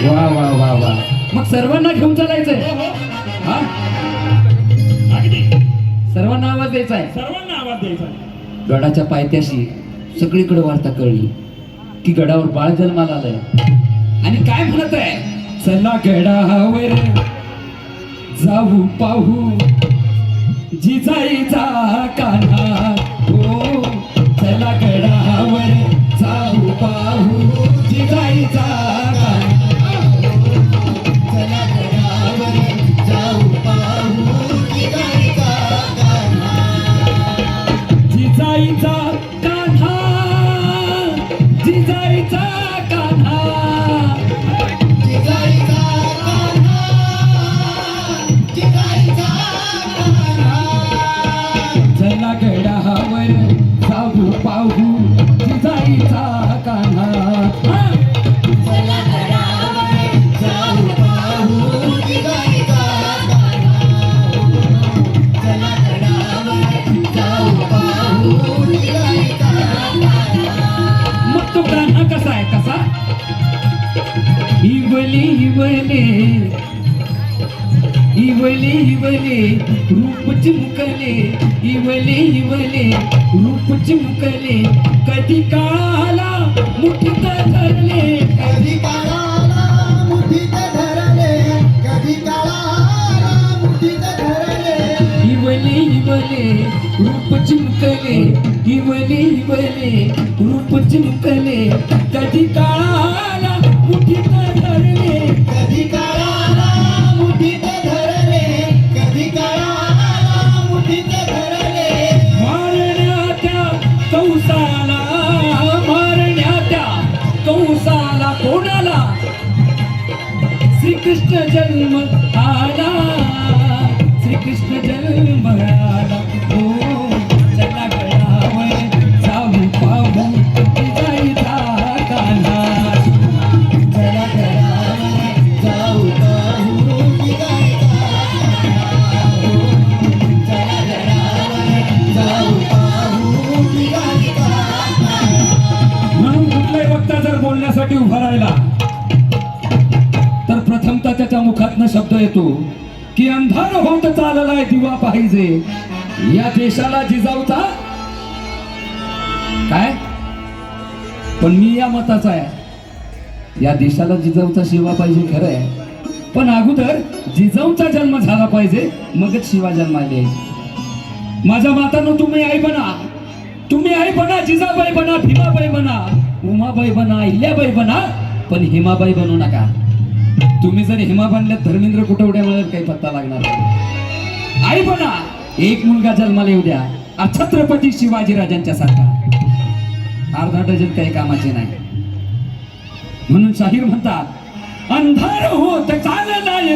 वा वा वा वा. मग सर्वांना घेऊन चालायचंय हा, सर्वांना आवाज द्यायचा आहे. सर्वांना आवाज द्यायचा. गडाच्या पायथ्याशी सगळीकडे वार्ता कळली की गडावर बाळ जन्माला आलंय आणि काय म्हणत आहे, चला गडावर जाऊ पाहू जिजाईचा कान्हा. हो चला गडावर जाऊ पाहू जिजाईचा कान्हा. चला गडावर जाऊ पाहू जिजाईचा कान्हा. जिजाईचा कान्हा, जिजाईचा कान्हा, जिजाईचा कान्हा, जिजाईचा कान्हा. चला गडावर जाऊ पाहू जिजाईचा कान्हा. चला गडावर जाऊ पाहू जिजाईचा कान्हा. चला गडावर जाऊ पाहू जिजाईचा कान्हा. मग तो कान्हा कसा आहे, कसा इवले इवले इवले इवले रूप चिमुकले, इवले इवले रूप चिमुकले. कधी काळाला मुठीत धरले, कधी काळाला मुठीत धरले, कधी काळाला मुठीत धरले. इवले इवले रूप चिमुकले, इवले इवले रूप चिमुकले. कधी काळाला मुठीत धरले, कधी काळाला मुठीत धरले, कधी काळाला मुठीत धरले. मारण्या त्या कंसाला, मारण्या त्या कंसाला कोणाला, श्रीकृष्ण जन्म आला, श्रीकृष्ण जन्म आला. हो चला गडावर जाऊ पाहू जिजाईचा कान्हा. चला गडावर जाऊ पाहू जिजाईचा कान्हा. चला गडावर जाऊ पाहू जिजाईचा कान्हा. म्हणून कुठलाही वक्ता जर बोलण्यासाठी उभा राहिला तर प्रथमतः त्याच्या मुखातनं शब्द येतो की अंधार होत चाललाय दिवा पाहिजे या देशाला जिजाऊचा. काय पण मी या मताचा आहे, या देशाला जिजाऊचा शिवा पाहिजे खरं आहे, पण अगोदर जिजाऊचा जन्म झाला पाहिजे मगच शिवा जन्माला येईल. माझ्या मातांनो तुम्ही आई बना, तुम्ही आई बना, जिजाबाई बना, भीमाबाई बना, उमाबाई बना, अहिल्याबाई बना, पण हेमाबाई बनू नका. तुम्ही जर हेमा बनल्यात धर्मेंद्र कुटवड्या मिळेल काही पत्ता लागणार नाही. आई बना, एक मुलगा जन्माला येऊ द्या छत्रपती शिवाजीराजांच्या सारखा, अर्धा डझन काही कामाचे नाही. म्हणून शाहीर म्हणतात अंधार होत चाललाय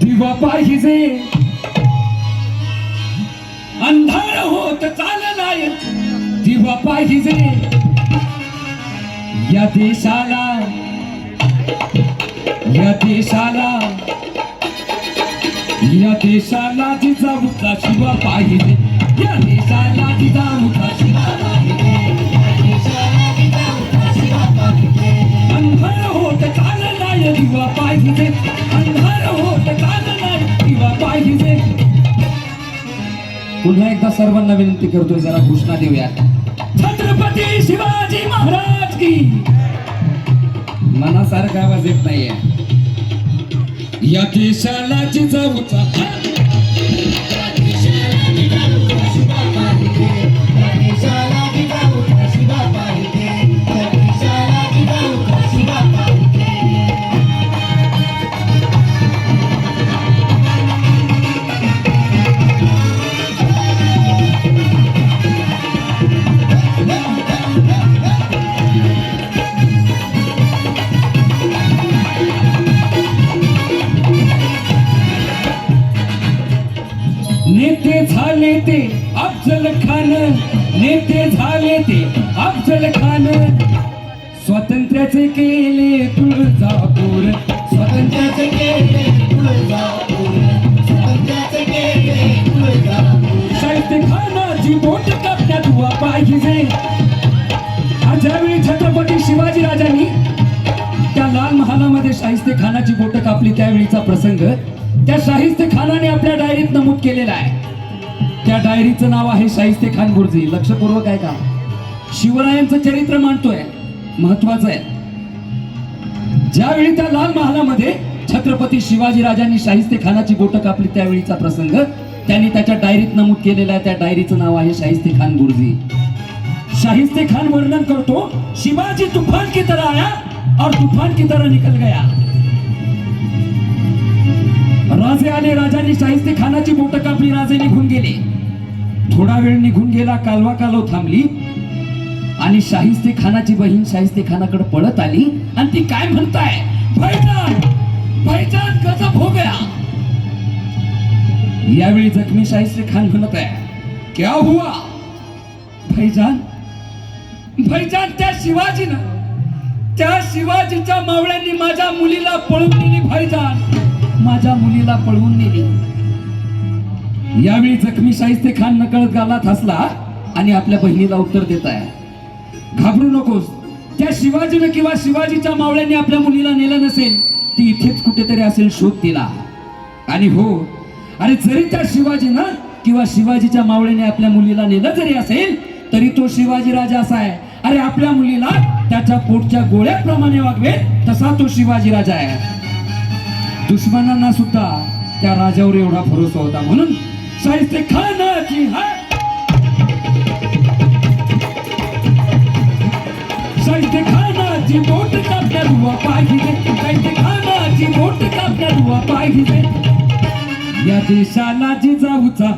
दिवा पाहिजे, अंधार होत चाललाय दिवा पाहिजे. या देशाला, या देशाला, या देशाला जिजाऊचा शिवा पाहिजे, या देशाला जिजाऊचा शिवा पाहिजे, या देशाला जिजाऊचा शिवा पाहिजे. अंधार होत चाललाय दिवा पाहिजे, अंधार होत चाललाय दिवा पाहिजे. पुन्हा एकदा सर्वांना विनंती करतोय जरा घोषणा देऊया. छत्रपती शिवाजी महाराज की. मनासारखा आवाज येत नाहीये. या देशाला जिजाऊचा, या देशाला जिजाऊचा शिवा पाहिजे, या देशाला जिजाऊचा शिवा पाहिजे, या देशाला जिजाऊचा शिवा पाहिजे. नेते झाले ते अफजल खान, नेते झाले ते अफजल खान. स्वातंत्र्याचे केले तुळजापूर, स्वातंत्र्याचे केले तुळजापूर, स्वातंत्र्याचे केले तुळजापूर. शाहिस्ते खानाची बोट कापण्यात उभा पाहिजे. ज्यावेळी छत्रपती शिवाजी राजांनी त्यावेळीचा प्रसंग त्या शाहिस्ते खानाने आपल्या डायरीत नमूद केलेला आहे. त्या डायरीचं नाव आहे शाहिस्ते खान बुर्जी. लक्षपूर्वक आहे का? शिवरायांचं चरित्र मांडतोय, महत्वाचं आहे. ज्यावेळी त्या लाल महालामध्ये छत्रपती शिवाजी राजांनी शाहिस्ते खानाची बोटं कापली त्यावेळीचा प्रसंग त्यांनी त्याच्या डायरीत नमूद केलेला आहे. त्या डायरीचं नाव आहे शाहिस्ते खान बुर्जी. शाहिस्ते खान वर्णन करतो, शिवाजी तूफान की तरह आया और तूफान की तरह निकल गया. राजे आले, राजांनी शाहिस्ते खानाची बोटं कापली, राजे निघून गेले. थोडा वेळ निघून गेला, कालवा कालव थांबली आणि शाहिस्ते खानाची बहीण शाहिस्ते खानाकडे पळत आली आणि ती काय म्हणताय, भाईजान भाईजान गजब हो गया. यावेळी जखमी शाहिस्ते खान म्हणत आहे, क्या हुआ भाईजान? भाईजान त्या शिवाजीच्या मावळ्यांनी माझ्या मुलीला पळवून नेली भाईजान, माझ्या मुलीला पळवून नेली. यावेळी जखमी शाहिस्ते खान नकळत गालात हसला आणि आपल्या बहिणीला उत्तर देत आहे, घाबरू नकोस, त्या शिवाजीनं किंवा शिवाजीच्या मावळ्यांनी आपल्या मुलीला नेलं नसेल, ती इथेच कुठेतरी असेल, शोध तिला. आणि हो, अरे जरी त्या शिवाजीनं किंवा शिवाजीच्या मावळ्याने आपल्या मुलीला नेलं जरी असेल तरी तो शिवाजी राजा असा आहे, अरे आपल्या मुलीला त्याच्या पोटच्या गोळ्याप्रमाणे वागवेल तसा तो शिवाजी राजा आहे. दुश्मनांना सुद्धा त्या राजावर एवढा भरोसा होता. म्हणून शाहिस्ते खानाची शाहिस्ते खानाची बोट कापण्यात हुआ पाहिजे, शाहिस्ते खानाची बोट कापण्यात हुआ पाहिजे. या देशाला जिजाऊचा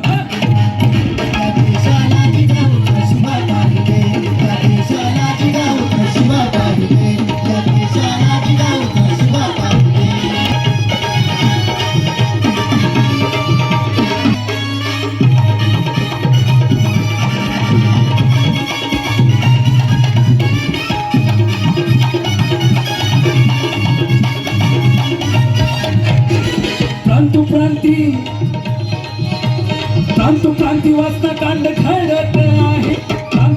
प्रांती वासना कांड घडत आहे,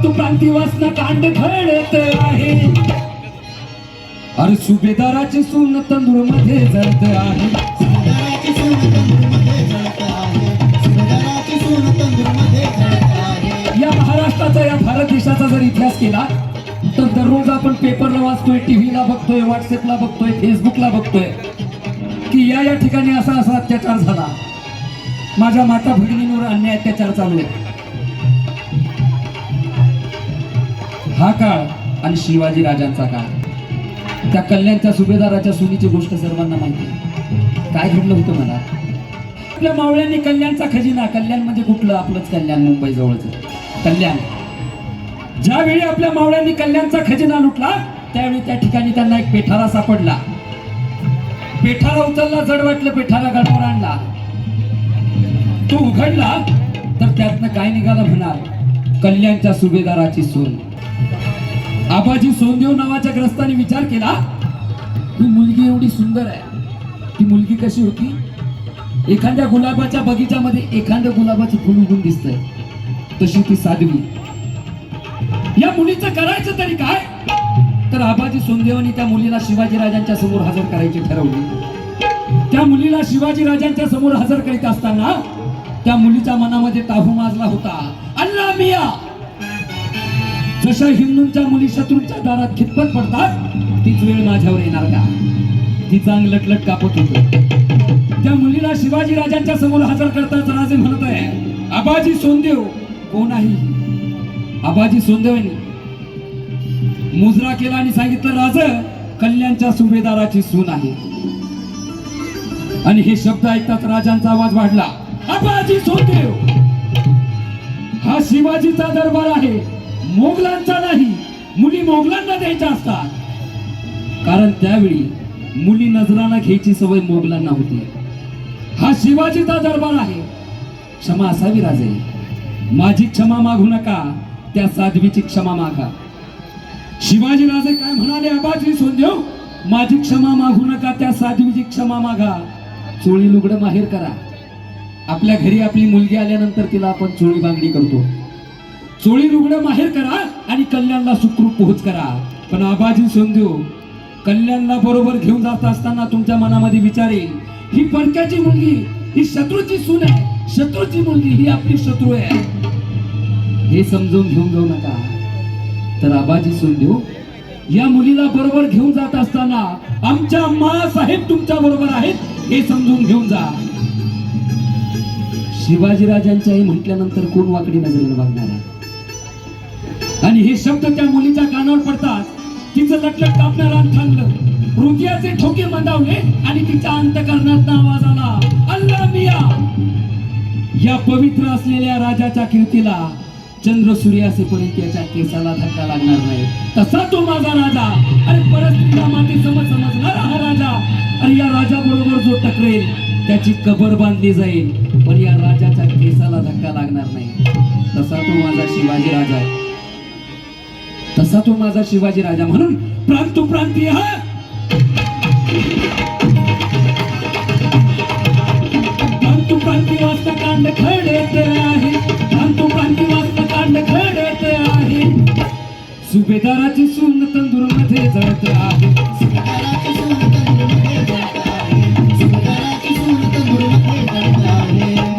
प्रांती वासना कांड घडत आहे. अरे सुभेदाराची सून तंदूर मध्ये जळत आहे, या महाराष्ट्राचा, या भारत देशाचा जर इतिहास केला तर दररोज आपण पेपरला वाचतोय, टीव्हीला बघतोय, व्हॉट्सअपला बघतोय, फेसबुकला बघतोय की या ठिकाणी असा असा अत्याचार झाला, माझ्या माता भगिनींवर अन्याय अत्याचार चालू आहे. हा काळ आणि शिवाजी राजांचा काळ, त्या कल्याणच्या सुभेदाराच्या सुनीची गोष्ट सर्वांना माहिती आहे. काय घडलं होतं मला, आपल्या मावळ्यांनी कल्याणचा खजिना, कल्याण म्हणजे कुठलं, आपलंच कल्याण, मुंबई जवळच कल्याण. ज्यावेळी आपल्या मावळ्यांनी कल्याणचा खजिना लुटला त्यावेळी त्या ठिकाणी त्यांना एक पेठारा सापडला. पेठारा उचलला, जड वाटलं, पेठारा गडावर आणला. तो उघडला तर त्यातनं काय निघालं म्हणाल, कल्याणच्या सुभेदाराची सून. आबाजी सोनदेव नावाच्या ग्रस्ताने विचार केला, ही मुलगी एवढी सुंदर आहे, ती मुलगी कशी होती, एखाद्या गुलाबाच्या बगीच्यामध्ये एखाद्या गुलाबाचं फुल उगून दिसतंय तशी ती साध्वी. या मुलीचं करायचं तरी काय, तर आबाजी सोनदेवानी त्या मुलीला शिवाजी राजांच्या समोर हजर करायची ठरवली. त्या मुलीला शिवाजी राजांच्या समोर हजर करीत असताना त्या मुलीच्या मनामध्ये ताहू माजला होता, अल्ला मिया, जशा हिंदूंच्या मुली शत्रूंच्या दारात खितपत पडतात तीच वेळ माझ्यावर येणार का. ती चांग लटलट कापत होती. त्या मुलीला शिवाजी राजांच्या समोर हजर करताच राजे म्हणत आहे, आबाजी सोनदेव कोण आहे. आबाजी सोनदेवानी मुजरा केला आणि सांगितलं, राज कल्याणच्या सुभेदाराची सून आहे. आणि हे शब्द ऐकताच राजांचा आवाज वाढला, आबाजी सोनदेव, हा शिवाजीचा दरबार आहे, मोगलांचा नाही. मुली मोगलांना द्यायच्या असतात, कारण त्यावेळी मुली नजराना घ्यायची सवय मोगलांना होती. हा शिवाजीचा दरबार आहे, क्षमा असावी राजे, माझी क्षमा मागू नका, त्या साध्वीची क्षमा मागा. शिवाजी राजे काय म्हणाले, आबाजी सोनदेव, माझी क्षमा मागू नका, त्या साध्वीची क्षमा मागा. चोळी लुगडं माहेर करा. आपल्या घरी आपली मुलगी आल्यानंतर तिला आपण चोळी बांगडी करतो. चोळी लुगडं माहेर करा आणि कल्याणला सुखरूप पोहोच करा. पण आबाजी सोनदेव, कल्याणला बरोबर घेऊन जात असताना तुमच्या मनामध्ये विचार येईल, ही परक्याची मुलगी, ही शत्रूची सून आहे, शत्रूची मुलगी ही आपली शत्रू आहे. हे समजून घेऊन जाऊ नका. तर आबाजी सून देऊ, या मुलीला बरोबर घेऊन जात असताना आमच्या माँसाहेब तुमच्या बरोबर आहेत हे समजून घेऊन जा. शिवाजीराजांच्याही म्हटल्यानंतर कोण वाकडी नजरेने बघणार आहे? आणि हे शब्द त्या मुलीच्या कानावर पडतात, तिचं लटलट कापणार आणि थांबलं, हृदयाचे ठोके मंदावले आणि तिच्या अंतकरणात आवाज आला, अल्लाह मिया. या पवित्र असलेल्या राजाच्या कीर्तीला चंद्र सूर्य असेपर्यंत याच्या केसाला धक्का लागणार नाही. तसा तो माझा राजा. अरे परस्त्रीला माती समजणारा हा राजा. अरे या राजा बरोबर जो टकरेल त्याची कबर बांधली जाईल, पण या राजाच्या केसाला धक्का लागणार नाही. तसा तो माझा शिवाजी राजा आहे. तसा तो माझा शिवाजी राजा. म्हणून प्रांतू प्रांतीय प्रांतू प्रांती वाचता कांड खडे आहे. प्रांतू प्रांती वाचता कांड खडे आहे. सुभेदाराची सून तंदूर मध्ये जळत आहे.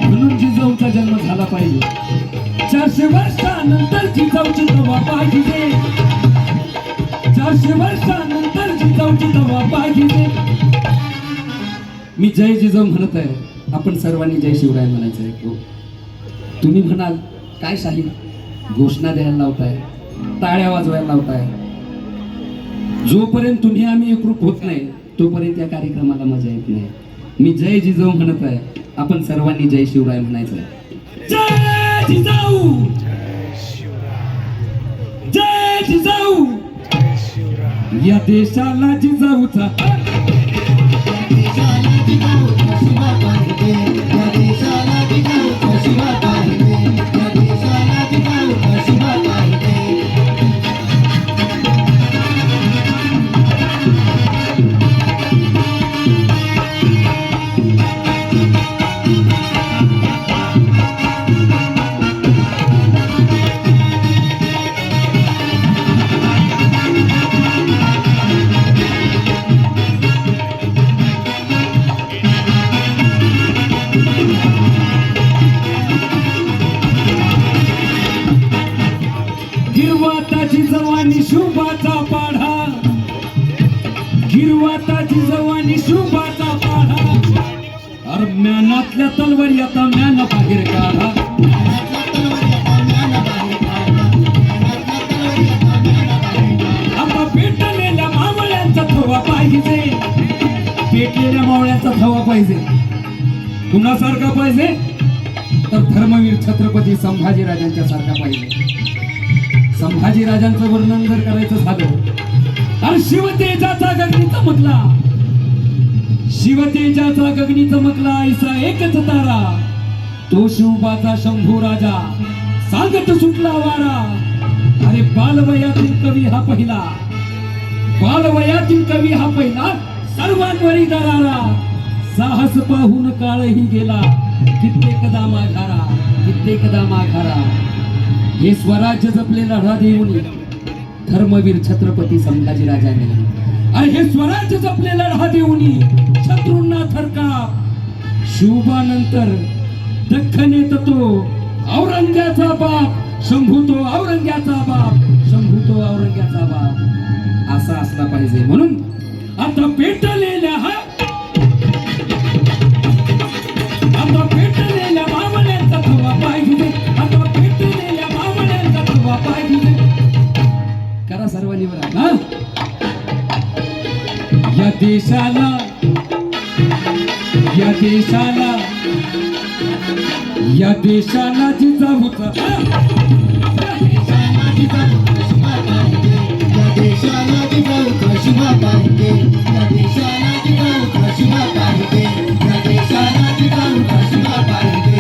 म्हणून जिजाऊचा जन्म झाला पाहिजे. 400 वर्षानंतर जिजाऊची तवा पाहिजे. 400 वर्षानंतर जिजाऊची तवा पाहिजे. मी जय जिजाऊ म्हणत आहे, आपण सर्वांनी जय शिवराय म्हणायचं आहे. तुम्ही म्हणाल काय शाही घोषणा द्यायला लावताय, टाळ्या वाजवायला लावताय. जोपर्यंत तुम्ही आम्ही एकरूप होत नाही तोपर्यंत या कार्यक्रमाला मजा येत नाही. मी जय जिजाऊ म्हणत आहे, आपण सर्वांनी जय शिवराय म्हणायचं आहे. जय जिजाऊ, जय जिजाऊ. या देशाला जिजाऊचा गिरवाताची जवानी शुभाचा पाढा. गिरवाताची जवानी शुभाचा पाढा. अरे म्यानातल्या तलवारी आता म्याना बाहेर काढा. आता पेटलेल्या मावळ्यांचा थवा पाहिजे. पेटलेल्या मावळ्यांचा थवा पाहिजे. कुणासारखा पाहिजे? तर धर्मवीर छत्रपती संभाजीराजांच्या सारखा पाहिजे. संभाजीराजांचं वर्णन जर करायचं झालं, अरे शिवतेजाचा गगनी चमकला. शिवतेजाचा गगनी चमकला ऐसा एकच तारा. तो शिवबाचा शंभू राजा सांगत सुटला वारा. अरे बालवयातील कवी हा पहिला. बालवयातील कवी हा पहिला. सर्वांवरी दरारा. साहस पाहून काळही गेला. कित्येकदा माघारा. कित्येकदा माघारा. हे स्वराज्य जपले लढा देऊन धर्मवीर छत्रपती संभाजीराजांनी. अरे हे स्वराज्य जपले लढा देऊन शत्रूंना थरकाप. शिवबानंतर दख्खनेत तो औरंग्याचा बाप. शंभू तो औरंग्याचा बाप. शंभू तो औरंग्याचा बाप. असा असला पाहिजे. म्हणून आता पेटलेल्या आता पेटलेल्या मावळ्यांचा थवा पाहिजे. आता पेटलेल्या मावळ्यांचा थवा पाहिजे. करा सर्वांनी बरं हा. या देशाला या देशाला या देशाला जिजाऊचा देशाला जिजाऊचा शिवा पाहिजे. या देशाला जिजाऊचा शिवा पाहिजे. या देशाला जिजाऊचा शिवा पाहिजे. या देशाला जिजाऊचा शिवा पाहिजे.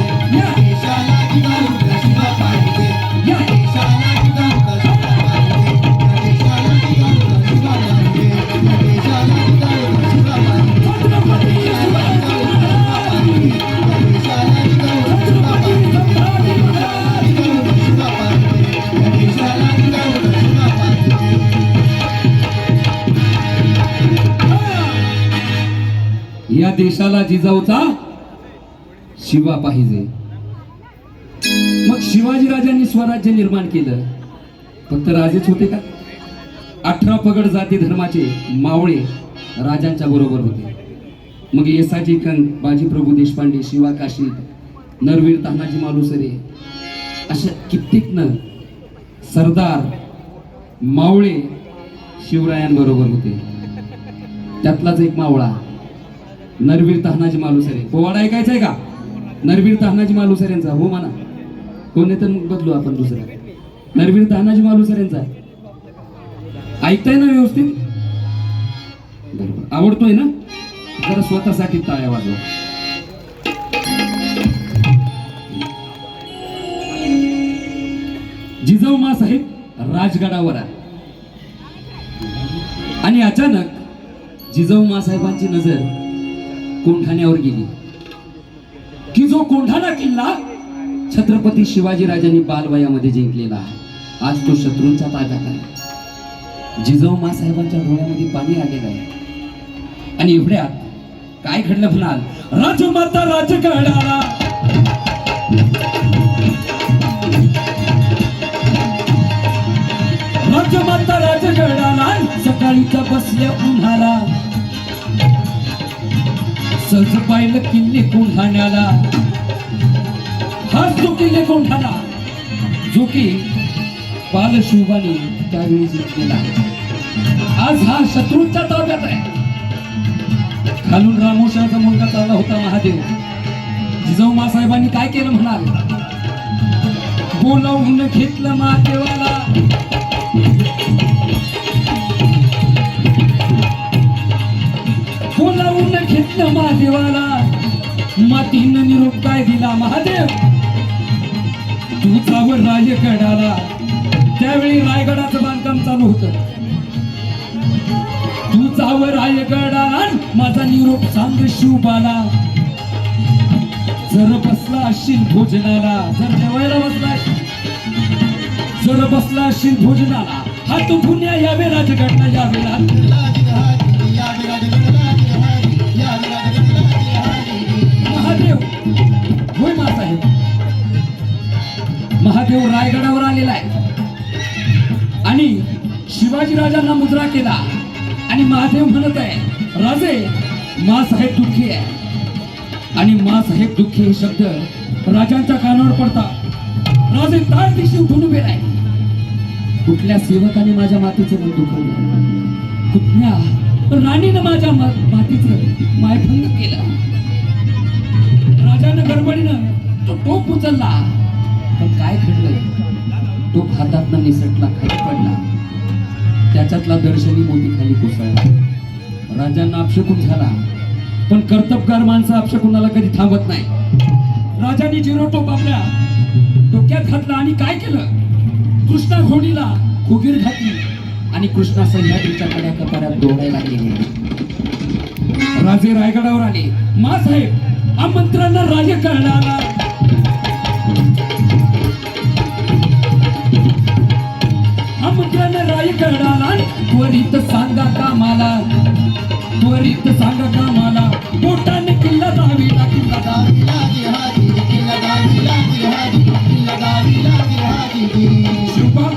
या देशाला जिजाऊचा शिवा पाहिजे. या देशाला जिजाऊचा शिवा पाहिजे. या देशाला जिजाऊचा शिवा पाहिजे. या देशाला जिजाऊचा शिवा पाहिजे. या देशाला जिजाऊचा शिवा पाहिजे. या देशाला जिजाऊचा शिवा पाहिजे. या देशाला जिजाऊचा शिवा पाहिजे. मग शिवाजी राजांनी स्वराज्य निर्माण केलं. फक्त राजेच होते का? 18 पगड जाती धर्माचे मावळे राजांच्या बरोबर होते. मग येसाजी कंक, बाजीप्रभू देशपांडे, शिवा काशीद, नरवीर तानाजी मालुसरे अशा कित्येक न सरदार मावळे शिवरायांबरोबर होते. त्यातलाच एक मावळा नरवीर तानाजी मालुसरे. पोवाडा ऐकायचा आहे का? नरवीर तानाजी मालुसरेंचा हो म्हणा. कोण तर मग बदलू आपण दुसरा. नरवीर तानाजी मालुसरेंचा ऐकताय ना व्यवस्थित? बरोबर. आवडतोय ना? जरा स्वतःसाठी टाळ्या वाजवा. जिजाऊ मासाहेब राजगडावर आहे आणि अचानक जिजाऊ मासाहेबांची नजर कोंढाण्यावर गेली की जो कोंढाणा किल्ला छत्रपती शिवाजी राजांनी बालवयामध्ये जिंकलेला आहे, आज तो शत्रूंच्या ताब्यात आहे. जिजाऊ मासाहेबांच्या डोळ्यामध्ये पाणी आलेलं आहे आणि एवढ्यात काय घडलं म्हणाल? राजमाता राजगडाला राजमाता राजगडाला सकाळीच्या बसल्या उन्हाला सहज पाहिलं किल्ले कोंढाण्याला. हाच तो किल्ले कोंढाणा जो की बालशिवानी त्यावेळी जिंकलेला आहे. आज हा शत्रूंच्या ताब्यात आहे. खालून रामोशाचा मुलगा चालला होता महादेव. जिजाऊ मासाहेबांनी काय केलं म्हणाल? बोलावून घेतलं महादेवाला. बोलावून घेतलं महादेवाला. मातीनं निरोप काय दिला? महादेव तुझावर रायगडाला. त्यावेळी रायगडाचं बांधकाम चालू होतं. तुझावर रायगडाला माझा निरोप सांग शिवबाला. जर बसला असशील भोजनाला, जर जेवायला बसला, जर बसला असशील भोजनाला, हात पुण्या यावे राजगडला यावे. महादेव होय मासाहेब. महादेव रायगडावर आलेला आहे आणि शिवाजी राजांना मुजरा केला आणि महादेव म्हणत आहे, राजे मासाहेब दुःखी आहे. आणि मासाहेब दुःखी हे शब्द राजांच्या कानावर पडतात. राजे तार दिशी उठून उभे राहिले. कुठल्या सेवकाने माझ्या मातीचं मन दुखवलं? कुठल्या राणीनं माझ्या मातीचं मायभंग केलं? राजानं गडबडीनं तो टोप उचलला. पण काय घडलं? टोप हातातनं निसटला, खाली पडला. त्याच्यातला दर्शनी मोती खाली कोसळला. राजांना अपशकुन झाला. पण कर्तबगार माणसं अपशकुनाला कधी थांबत नाही. राजांनी जिरो टोप आपल्या डोक्यात घातला आणि काय केलं? कृष्णा घोडीला खुगीर घातली आणि कृष्णा सह्याद्रीच्या कड्या कपाऱ्यात दौडायला गेले. राजे रायगडावर आले. मासाहेब आमंत्रणाला राजगडाला. आमंत्रणाला रायगडाला. त्वरित सांगा कामाला, त्वरित सांगा कामाला. बोटाने किल्ला दाविला, किल्ला दाविला. शुभा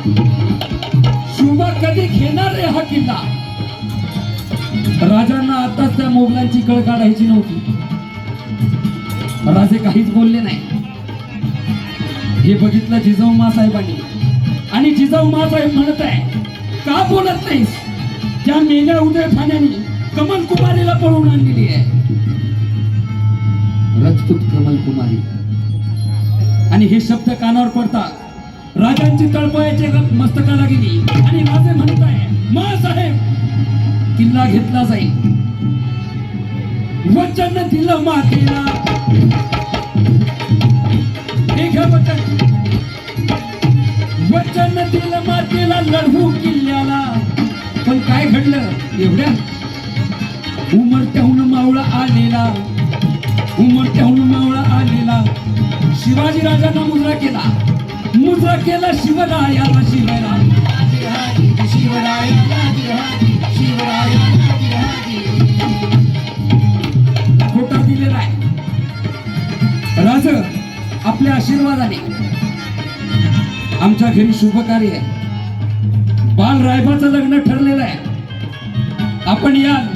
शुभा कधी घेणार रे हा किल्ला? राजांना आताच त्या मोगलांची कळ काढायची नव्हती. राजे काहीच बोलले नाही. हे बघितलं जिजाऊ मासाहेबांनी आणि जिजाऊ मासाहेब म्हणत आहे, का बोलत नाहीस? त्या मेल्या उदय फाण्याने कमल कुमारीला पळवून आणलेली आहे. राजपूत कमल कुमारी. आणि हे शब्द कानावर पडतात. राजांची तळपायाची मस्तकाला गेली आणि राजे म्हणत आहे, मासाहेब किल्ला घेतला जाईल. वचन दिलं मातेला. हे घ्या वचन. वचन दिलं मातेला, लढवू किल्ल्याला. पण काय घडलं? एवढ्या उमरट्याहून मावळा आलेला. उमरट्याहून मावळा आलेला. शिवाजी राजांना मुजरा केला. मुजरा केला शिवरायाला. आशीर्वादाने आमच्या घरी शुभ कार्य आहे. बाल रायबाचं लग्न ठरलेलं आहे. आपण याल,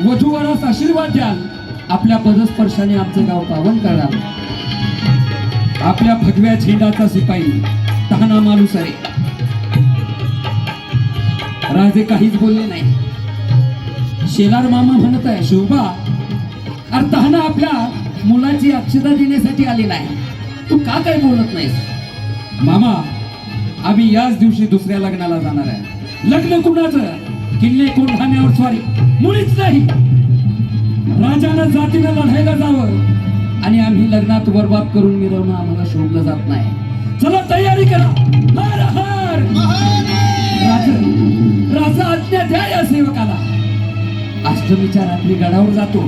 वधूवरास आशीर्वाद द्याल, आपल्या पदस्पर्शाने आमचं गाव पावन कराल. आपल्या भगव्या झेंडाचा सिपाई तहाना मालुसरे. राजे काहीच बोलले नाही. शेलार मामा म्हणत आहे, शोभा अरे तहाना आपल्या मुलाची अक्षता देण्यासाठी आलेला आहे, तू का काही बोलत नाहीस? मामा, आम्ही याच दिवशी दुसऱ्या लग्नाला जाणार आहे. लग्न कुणाचं? किल्ले कोंढाण्यावर स्वारी मुळीच नाही. राजानं जातीनं लढायला जावं आणि आम्ही लग्नात बरबाद करून मिरवणं आम्हाला शोभलं जात नाही. चला तयारी करा. हर हर राजा आज्ञा द्या या सेवकाला. अष्टमीच्या रात्री गडावर जातो,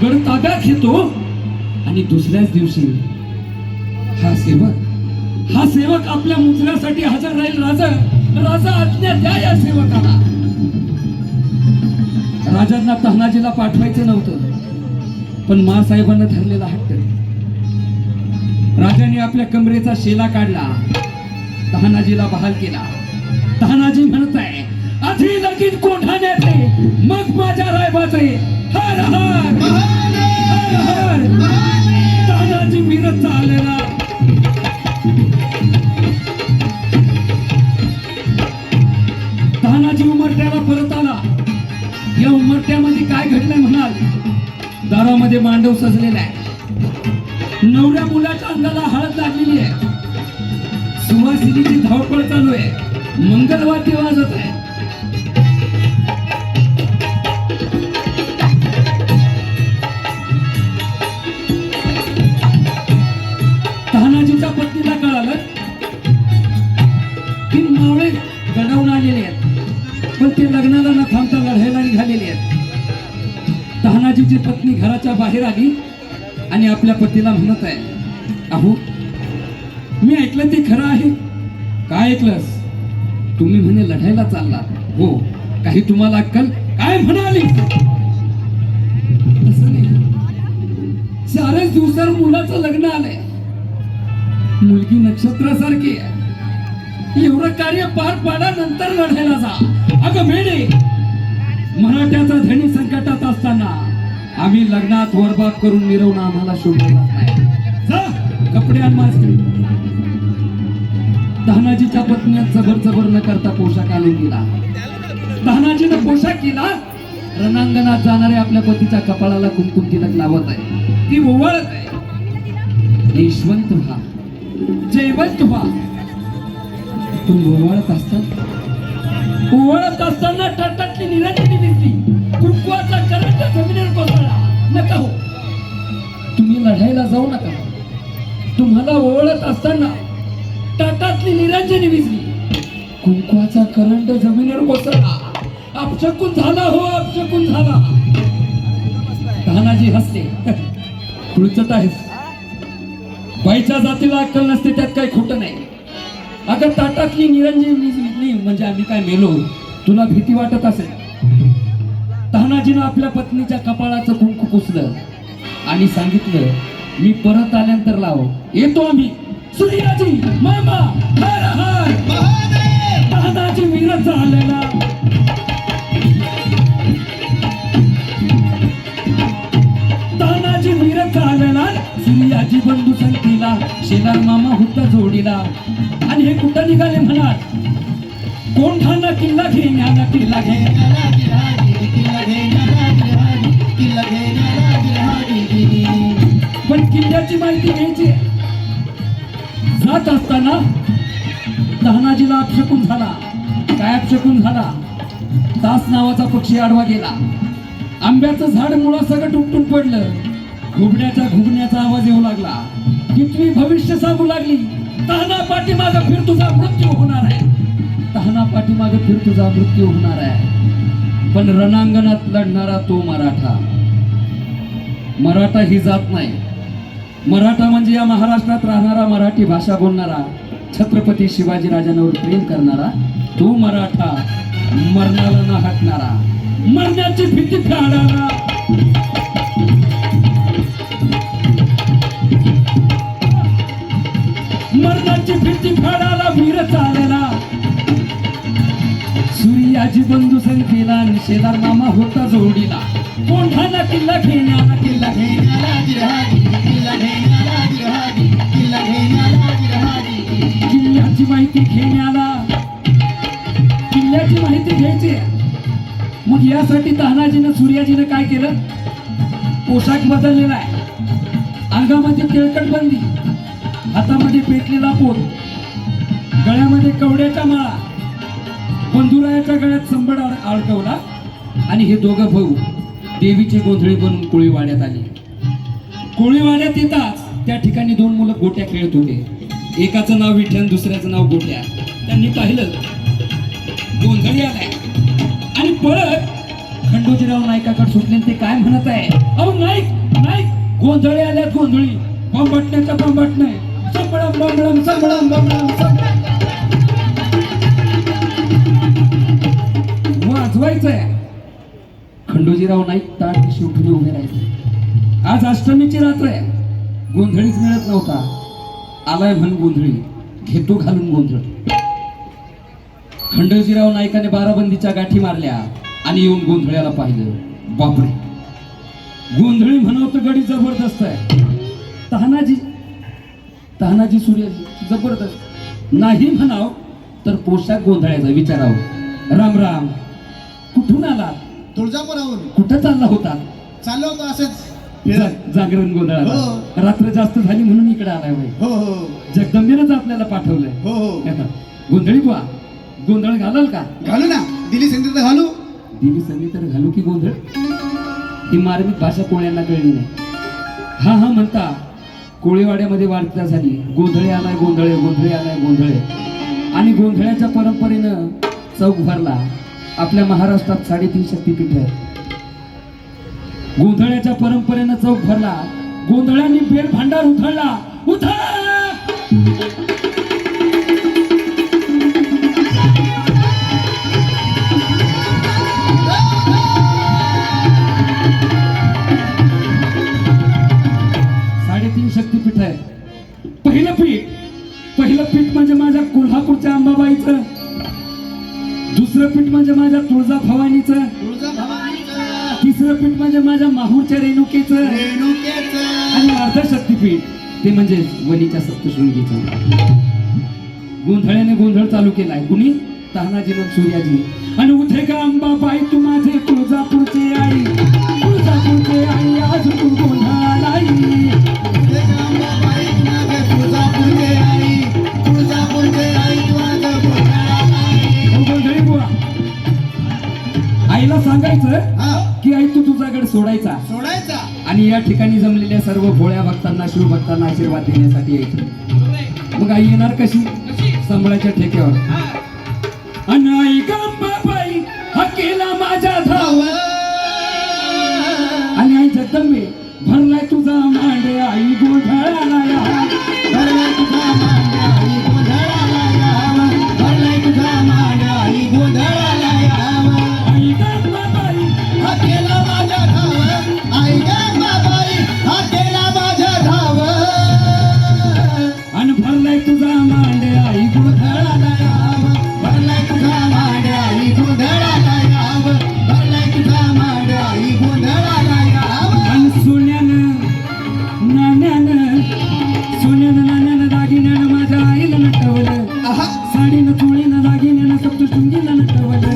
गड ताब्यात घेतो आणि दुसऱ्याच दिवशी हा सेवक आपल्या मुजऱ्यासाठी हजर राहील. राजा आज्ञा द्या या सेवकाला. राजांना तहनाजीला पाठवायचं नव्हतं, पण मासाहेबांना धरलेला हट्ट. राजाने आपल्या कमरेचा शेला काढला, तहनाजीला बहाल केला. तहनाजी म्हणत आहे, आधी लगीन कोंढाण्याचे, मग माझ्या रायबाचे. हर हर हर हर. तहनाजी मिरत चाललेला. तहनाजी उमरट्याला परत आला. या उमरट्यामध्ये काय घडलंय म्हणाल? दारामध्ये मांडव सजलेला आहे. नवऱ्या मुलाच्या अंगाला हळद लागलेली आहे. सुवासिनीची धावपळ चालू आहे. मंगलवाद्य वाजत आहे. तहनाजीच्या पत्नीला कळालं की मावळे गडावून आलेले आहेत, पण ते लग्नाला न थांबता लढायला निघालेले आहेत. तहनाजीची पत्नी घराच्या बाहेर आली आणि आपल्या पतीला म्हणत आहे, अहो मी ऐकलं ते खरं आहे. काय ऐकलंस? तुम्ही म्हणे लढायला चालला. हो, काही तुम्हाला अक्कल काय म्हणाली? असं नाही, 4 दिवसावर मुलाचं लग्न आलंय. मुलगी नक्षत्रासारखी आहे. एवढं कार्य पार पाडा, नंतर लढायला जा. अगं मेडे, मराठ्याचा धनी संकटात असताना आम्ही लग्नात वरबाद करून मिरवणं आम्हाला शोभलं जात नाही. जा कपडे आण माझे. तहनाजीच्या पत्नीने जबर न करता पोशाख आणून दिला. तहनाजीनं पोशाख केला. रणांगणात जाणारे आपल्या पतीच्या कपाळाला कुंकुम तिलक लावत आहे. ती ओवाळत आहे, यशवंत व्हा, जयवंत व्हा. पण ओवाळत असताना टाटातली निरांजनी दिसली. कुंकवाचा करंट जमिनीवर कोसळला. नका हो, तुम्ही लढायला जाऊ नका. तुम्हाला ओवाळत असताना टाटातली निरांजनी विजली. कुंकवाचा करंट जमिनीवर कोसळला. अपशकुन झाला हो, अपशकुन झाला. तहनाजी हसले. खुळचट आहेस. बाईच्या जातीला अक्कल नसते, त्यात काही खोटं नाही. अगं ताटातली निरंजनी विजली म्हणजे आम्ही काय मेलो? तुला भीती वाटत असेल. तहनाजीनं आपल्या पत्नीच्या कपाळाचं कुंकू पुसलं आणि सांगितलं, मी परत आल्यानंतर लाव. येतो आम्ही. सूर्याजी मामा हर हर. तहनाजी वीरच आलेला. तहनाजी वीरच आलेला. सूर्याजी बंधू संगतीला, शेलार मामा होता जोडीला. आणि हे कुठं निघाले म्हणाल? कोंढाणा किल्ला घेण्याला, किल्ला घेण्याला, पण किल्ल्याची माहिती घ्यायची. जात असताना तहनाजीला अपशकुन झाला. काय अपशकुन झाला? तास नावाचा पक्षी आडवा गेला. आंब्याचं झाड मुळासकट उपटून पडलं. घुबड्याच्या घुबण्याचा आवाज येऊ लागला. कितवी भविष्य सांगू लागली, तहना पाठीमागं फिर तुझा मृत्यू होणार आहे. तहना पाठीमागं फिर तुझा मृत्यू होणार आहे. पण रणांगणात लढणारा तो मराठा. मराठा ही जात नाही. मराठा म्हणजे या महाराष्ट्रात राहणारा, मराठी भाषा बोलणारा, छत्रपती शिवाजी राजांवर प्रेम करणारा तो मराठा. मरणाला न हटणारा, मरण्याची भीती टाळणारा. दाजी बंधू संख्येला आणि शेजार मामा होता जोडीला कोंढाणा किल्ला घेण्याला किल्ला घेण्याला जिरहाडी, किल्ला घेण्याला जिरहाडी, किल्ला घेण्याला जिरहाडी. किल्ल्याची माहिती घेण्याला किल्ल्याची माहिती घ्यायची मग यासाठी तानाजीनं सूर्याजीनं काय केलं पोशाख बदललेला आहे अंगामध्ये तिळकट बंदी हातामध्ये पेटलेला पोत गळ्यामध्ये कवड्याच्या माळा बंधुरायाच्या गळ्यात संबड अडकवला आणि हे दोघं भाऊ देवीची गोंधळी बनून कोळीवाड्यात आली कोळीवाड्यात येताच त्या ठिकाणी दोन मुलं गोट्या खेळत होते एकाचं नाव विठ्ठल दुसऱ्याचं नाव गोट्या त्यांनी पाहिलं गोंधळी आलाय आणि पळत खंडोजीराव नाईकाकडे सुटले ते काय म्हणत आहे अहो नाईक नाईक गोंधळी आल्यात गोंधळी बंबटण्याचा बंबट नाही संबळम बंबळम संबळम बंबळम वाजवायचंय खंडोजीराव नाईक ताट शेवटी उभे राहिले आज अष्टमीची रात्र आहे गोंधळीच मिळत नव्हता आलाय म्हण गोंधळी घेतो घालून गोंधळ खंडोजीराव नाईकाने बाराबंदीच्या गाठी मारल्या आणि येऊन गोंधळ्याला पाहिलं बापरे गोंधळी म्हणवतं गडी जबरदस्त आहे तहानाजी सूर्याजी जबरदस्त नाही म्हणाव तर पोशाख गोंधळ्याचा विचारावं राम राम कुठून आला तुळजापुराहून. कुठं चालला होता चाललो होतो असंच. जागरण गोंधळाला हो. रात्र जास्त झाली म्हणून इकडे आलाय होय हो हो जगदंबेनंच आपल्याला पाठवलंय हो हो. गोंधळी बुवा गोंधळ घालाल का घालू ना, दिली संधी तर घालू. दिली संधी तर घालू की गोंधळ ही मार्मिक भाषा कोळ्यांना कळली नाही हा हा म्हणता कोळीवाड्यामध्ये वाढता झाली गोंधळे आलाय गोंधळे गोंधळे आलाय गोंधळे आणि गोंधळ्याच्या परंपरेनं चौक भरला आपल्या महाराष्ट्रात 3.5 शक्तीपीठ आहे गोंधळ्याच्या परंपरेनं चौक भरला गोंधळ्यांनी बेल भांडार उधळला उधळा 3.5 शक्तीपीठ आहे पहिलं पीठ म्हणजे माझ्या कोल्हापूरच्या अंबाबाईचं दुसरं पीठ म्हणजे माझ्या तुळजा भवानीचं तुळजाभवानीचं, तिसरं पीठ म्हणजे माझ्या माहूरच्या रेणुकेचं रेणुकेचं, आणि अर्ध शक्तीपीठ ते म्हणजे वणीच्या सप्तशृंगीचं गोंधळ्याने गोंधळ चालू केलाय कुणी तानाजीनं सूर्याजी आणि उठे का अंबाबाई तू माझे तुळजापूरचे आई तुळजापूरचे आई आज तू गोंधळाला आई अंबाबाई माझे तुळजापूरचे आई, तुळजापूरचे आई माझे गोंधळाला आई. हो गोंधळी बुवा आईला सांगायचं हा, की आई तू तुझा गड सोडायचा सोडायचा. आणि या ठिकाणी जमलेल्या सर्व भोळ्या भक्तांना शिवभक्तांना आशीर्वाद देण्यासाठी यायचं मग आई येणार कशी संबळाच्या ठेक्यावर अनाई गंबाबाई हा केला माझ्या धाव आणि आई जगदंबे भरलाय तुझा मांडे आई गोंधळाला या भरलाय तुझा मांड आई गोंधळाला यावं, भरलाय तुझा मांड आई गोंधळाला यावं. आई गंबाबाई हा केला माझा धाव, आई गंगाबाई हा केला माझा धाव. आणि भरलाय तुझा मांडे आई गोंधळाला यावं, भरलाय तुझा मांड आई गोंधळाला यावं, भरलाय तुझा मांड आई गोंधळाला यावं. आणि सोन्यानं नाण्यानं दागिन्यानं माझ्या आईला नटवलं आहा, साडीनं चोळीनं दागिन्यानं सप्तशृंगीला नटवलं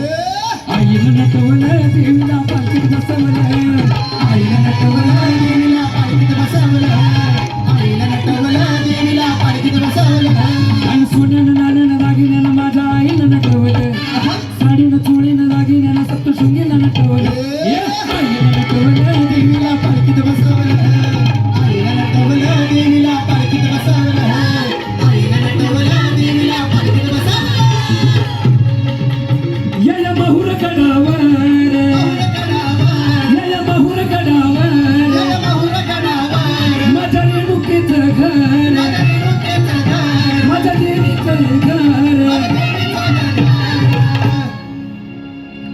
आईला नटवलं देवीला पालखीत बसवलं आईला नटवलं देवीला पालखीत बसवलं, आईला नटवलं देवीला पालखीत बसवलं. आणि सोन्यानं नाण्यानं दागिन्यानं माझ्या आईला नटवलं साडीनं चोळीनं दागिन्यानं सप्तशृंगीला नटवलं आईला नटवलं देवीला पालखीत बसवलं, आईला नटवलं देवीला पालखीत बसवलं, आईला नटवलं देवीला पालखीत बसवलं. या माहूर गडावर या माहूर गडावर जय माहूर गडावर, माझ्या रेणुकेचं घर रेणुकेचं घर, माझ्या देवीचं घर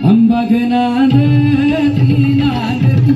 अंबाग नांदती नांदती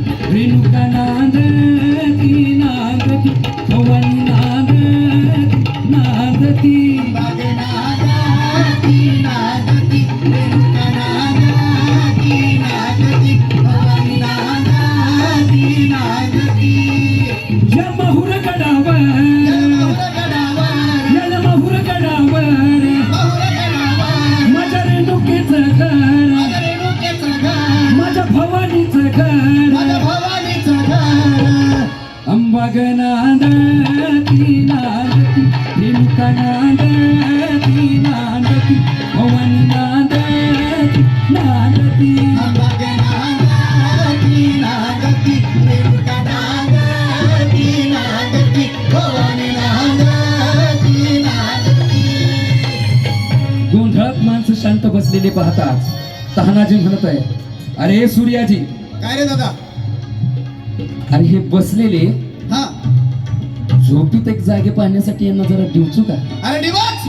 भवानीचं घर माझ्या भवानीचं घर अंबाग नांदती नांदती रेणुका नांदती नांदती भवानी नांदती नांदती अंबाग नांदती नांदती रेणुका नांदती नांदती भवानी नांदती नांदती. गोंधळात माणसं शांत बसलेले पाहताच तहानाजी म्हणत आहे, अरे सूर्याजी, काय रे दादा? अरे हे बसलेले हा, झोपीत एक जागे पाहण्यासाठी यांना जरा डिवचू का? अरे दिवस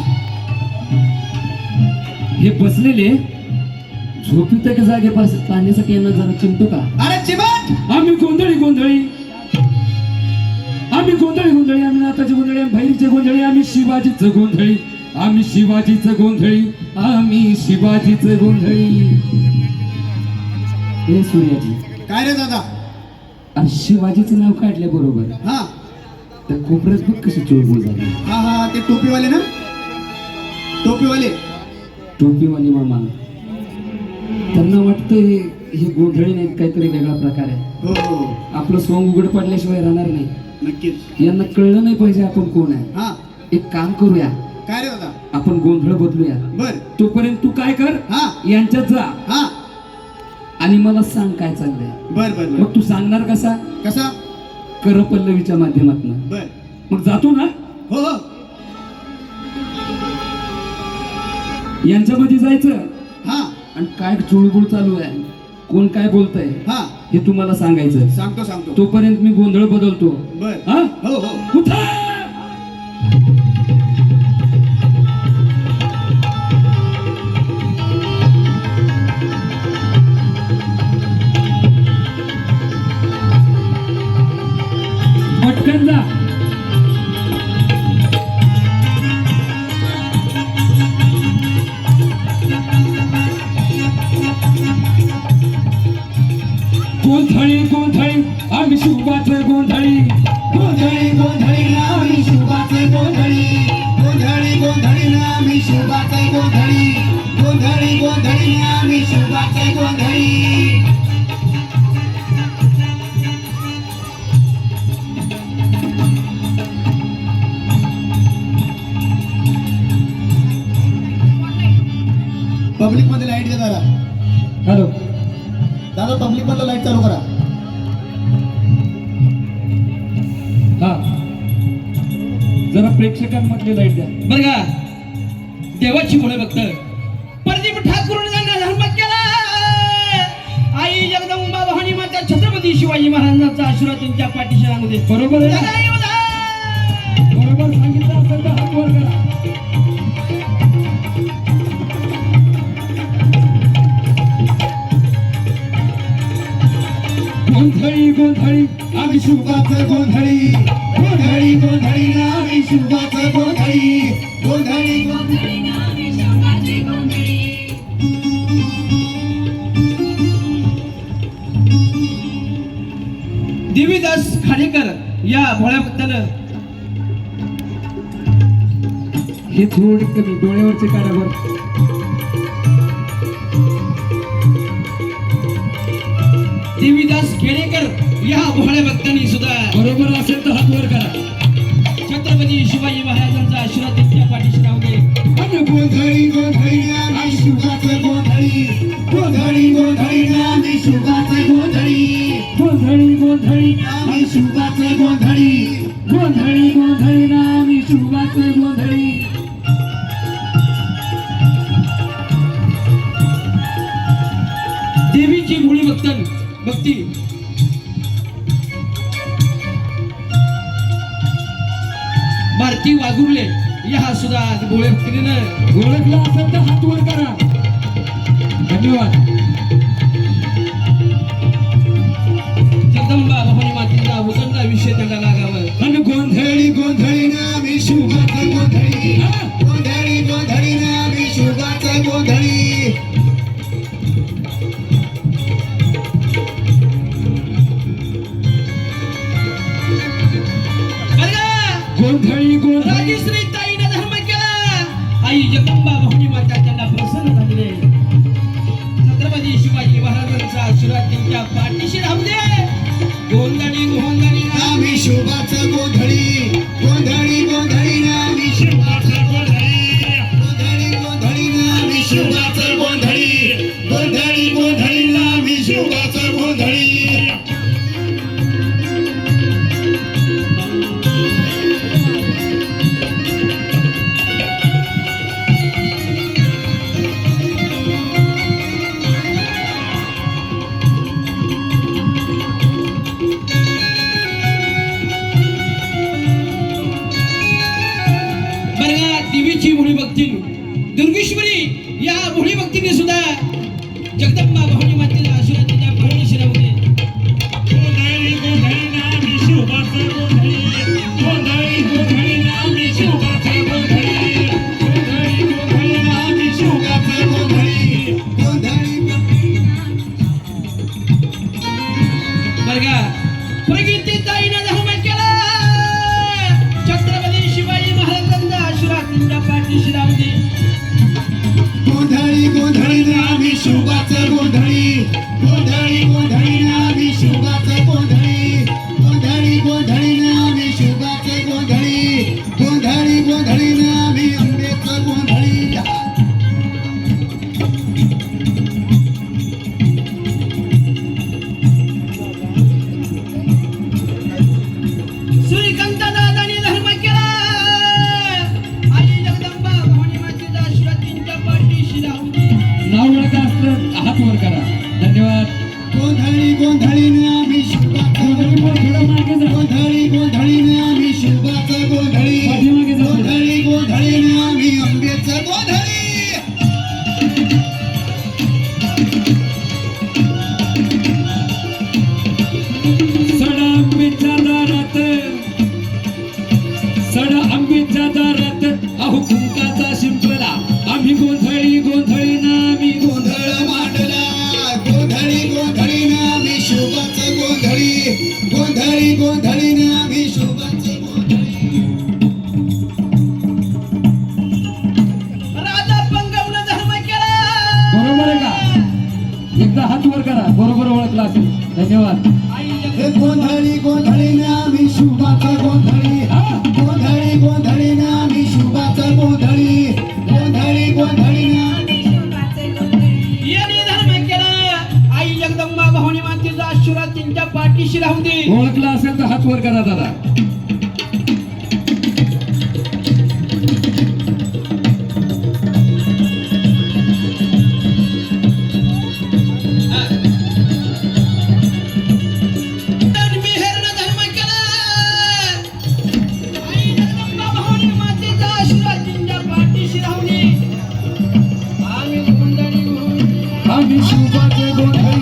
हे बसलेले झोपीत एक जागे पाहण्यासाठी यांना जरा चिमटू का? अरे चिमट आम्ही गोंधळी गोंधळी, आम्ही गोंधळी गोंधळी, आम्ही नाताची गोंधळी, आम्ही भैरीचे गोंधळी, आम्ही शिवाजीचं गोंधळी, आम्ही शिवाजीचं गोंधळी, आम्ही शिवाजीचं गोंधळी. हे सूर्याजी, काय रे दादा? आणि शिवाजीचं नाव काढल्या बरोबर हा तर कोपऱ्यात बघ कशी चुळबुळ झाली. हा हा, ते टोपीवाले ना, टोपीवाले. टोपीवाली मामा, त्यांना वाटतं हे गोंधळी नाही, काहीतरी वेगळा प्रकार आहे. हो हो, आपलं सोंग उघड पडल्याशिवाय राहणार नाही. नक्कीच. यांना कळलं नाही पाहिजे आपण कोण आहे. हा, एक काम करूया, काय रे दादा? आपण गोंधळ बदलूया. बर. तोपर्यंत तू काय कर, हा यांच्यात जा हा, आणि मला सांग काय चाललंय. बर बर बर. मग तू सांगणार कसा? कसा? करपल्लवीच्या माध्यमातून. बर. मग जातो ना, हो हो, यांच्यामध्ये जायचं हा आणि काय चुळबुळ चालू आहे, कोण काय बोलतंय हा, हे तुम्हाला सांगायचं. सांगतो सांगतो. तोपर्यंत मी गोंधळ बदलतो. बर. हा, हो हो, उठा. पटकन जा. गोंधळी गोंधळी आम्ही शिवाचं गोंधळी, गोंधळी गोंधळी नामी शुभाचे गोंधळी, गोंधळी गोंधळी नामी शुभाचे गोंधळी, गोंधळी गोंधळी नामी शुभाचे गोंधळी. पब्लिक मध्ये लाईट द्या दादा. हॅलो, दादा पब्लिक मध्ये लाईट चालू करा. हा, जरा प्रेक्षकांमधली लाईट द्या. बरं का, देवाची मुळे बघत प्रदीप ठाकूर धर्म केला. आई जगदंबा भवानी माता छत्रपती शिवाजी महाराजांचा आशीर्वाद त्यांच्या पाठीशी राहू दे. बरोबर आहे, जय योद्धा. बरोबर सांगितलं असेल तर हात वर करा. गोंधळी गोंधळी आम्ही शुभाचं गोंधळी, गोंधळी गोंधळी नामी शुभाचं गोंधळी, गोंधळी गोंधळी नामी शुभाची गोंधळी. देवीदास खाडेकर या भोळ्याबद्दल हे थोडे कमी डोळ्यावरचे काढावर. देवीदास खेडेकर या भोळ्या भक्तांनी सुद्धा बरोबर असेल तर हात वर करा. छत्रपती शिवाजी महाराजांचा आशीर्वाद त्यांच्या पाठीशी राहू दे. आणि गोंधळी गोंधळी नामी शुभाचं गोंधळी, गोंधळी गोंधळी नामी शुभाचं गोंधळी, गोंधळी गोंधळी नामी शुभाचं गोंधळी. गोंधळी गोंधळी नामी शुभाचं गोंधळी. देवीची भोळी भक्ती भारती वागुर्ले या सुद्धा भोळे भक्तीनं ओळखला असेल तर हात वर करा. धन्यवाद. जगदंबा भवानी मातेचा उदंडा विषय त्यांना लागावं. आणि गोंधळी गोंधळी नामी शुभाचं गोंधळी, गोंधळी गोंधळी नामी शुभाचं गोंधळी. गोंधळी गोंधळी राजश्री ताईनं धर्म केला. आई जगदंबा भवानी माता त्यांना प्रसन्न झालेले. छत्रपती शिवाजी महाराजांचा आशीर्वाद त्यांच्या पाठीशी राहू दे. गोंधळी गोंधळी आम्ही शुभाचं गोंधळी गोंधळी गोंधळी नामी शुभाचं गोंधळी गोंधळी गोंधळी नामी शुभाचं गोंधळी गोंधळी गोंधळी नामी शुभाचं गोंधळी. बरगा देवीची भोळी भक्ती दुर्गेश्वरी या भोळी भक्तीने सुद्धा जगदंबा भवानी मातेचा आशीर्वाद त्यांच्या पाठीशी राहू दे. गोंधळी गोंधळी नामी शुभाचं गोंधळी गोंधळी गोंधळी नामी शुभाचं गोंधळी गोंधळी गोंधळी नामी शुभाचं गोंधळी. गोंधळी बरगा प्रगतीताईनं धर्म केला. छत्रपती शिवाजी महाराजांचा आशीर्वाद त्यांच्या पाठीशी राहू दे. गोंधळी गोंधळी नामी शुभाचं गोंधळी गोंधळी गोंधळी नामी शुभाचं गोंधळी गोंधळी गोंधळी नामी शुभाचं गोंधळी गोंधळी गोंधळी नामी अंबेचं गोंधळी. सूर्यकांत दादानी धर्म केला. आई जगदंबा भवानी मातेचा आशीर्वाद त्यांच्या पाठीशी राहू दे. नाव ओळखा असलं हात वर करा. धन्यवाद. गोंधळी गोंधळी नामी शुभाचं थोडं मागे जा. गोंधळी गोंधळी नामी शुभाचं गोंधळी पाठीमागे जा. गोंधळी गोंधळी नामी अंबेचं गोंधळी. सडा आंबेच्या दारात सडा आंबेच्या दारात अहो कुंकाचा शिंपला आम्ही गोंधळी गोंधळी नामी गोंधळ गोंधळ मांडला गोंधळी गोंधळी नामी शुभाचं गोंधळी गोंधळी गोंधळी नामी शुभाचं गोंधळी. राजा पंगवनं धर्म केला. बरोबर आहे का? एकदा हात वर करा. बरोबर ओळखला असेल. धन्यवाद. आई हे गोंधळी गोंधळी नामी शुभाचं गोंधळी गोंधळी गोंधळी नामी शुभाचं गोंधळी गोंधळी गोंधळी नामी यांनी धर्म केला. आई जगदंबा भवानी मातेचा आशीर्वाद त्यांच्या पाठीशी राहू दे. ओळखला असेल तर हात वर करा दादा. मेहरनं धर्म केला. आई जगदंबा भवानी मातेचा आशीर्वाद त्यांच्या पाठीशी राहू दे. आम्ही गोंधळी गोंधळी आम्ही शुभाचे गोंधळी